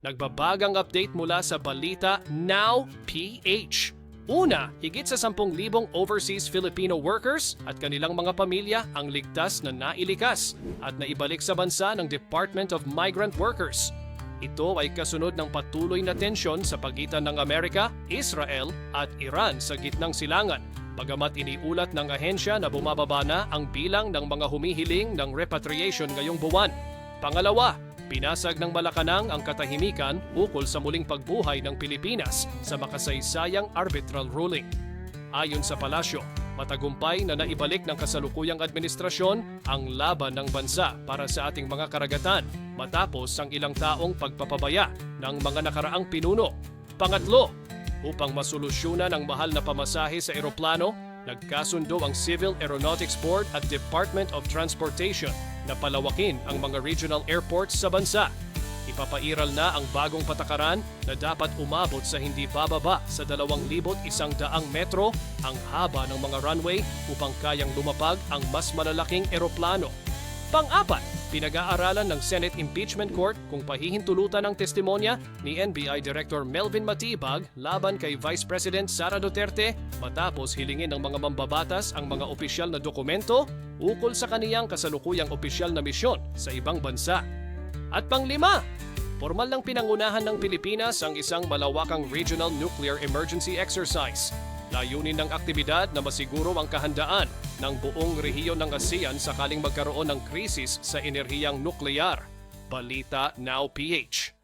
Nagbabagang update mula sa Balita Now PH. Una, higit sa 10,000 overseas Filipino workers at kanilang mga pamilya ang ligtas na nailikas at naibalik sa bansa ng Department of Migrant Workers. Ito ay kasunod ng patuloy na tensyon sa pagitan ng Amerika, Israel at Iran sa gitnang silangan. Bagamat iniulat ng ahensya na bumababa na ang bilang ng mga humihiling ng repatriation ngayong buwan. Pangalawa, pinasag ng Malacanang ang katahimikan ukol sa muling pagbuhay ng Pilipinas sa makasaysayang arbitral ruling. Ayon sa palasyo, matagumpay na naibalik ng kasalukuyang administrasyon ang laban ng bansa para sa ating mga karagatan matapos ang ilang taong pagpapabaya ng mga nakaraang pinuno. Pangatlo, upang masolusyunan ang mahal na pamasahe sa eroplano, nagkasundo ang Civil Aeronautics Board at Department of Transportation na palawakin ang mga regional airports sa bansa. Ipapairal na ang bagong patakaran na dapat umabot sa hindi bababa sa 2,100 metro ang haba ng mga runway upang kayang lumapag ang mas malalaking eroplano. Pang-apat, pinag-aaralan ng Senate Impeachment Court kung pahihintulutan ang testimonya ni NBI Director Melvin Matibag laban kay Vice President Sara Duterte matapos hilingin ng mga mambabatas ang mga opisyal na dokumento ukol sa kaniyang kasalukuyang opisyal na misyon sa ibang bansa. At pang-lima, formal ng pinangunahan ng Pilipinas ang isang malawakang Regional Nuclear Emergency Exercise. Layunin ng aktibidad na masiguro ang kahandaan ng buong rehiyon ng ASEAN sakaling magkaroon ng krisis sa enerhiyang nuklear. Balita Now PH.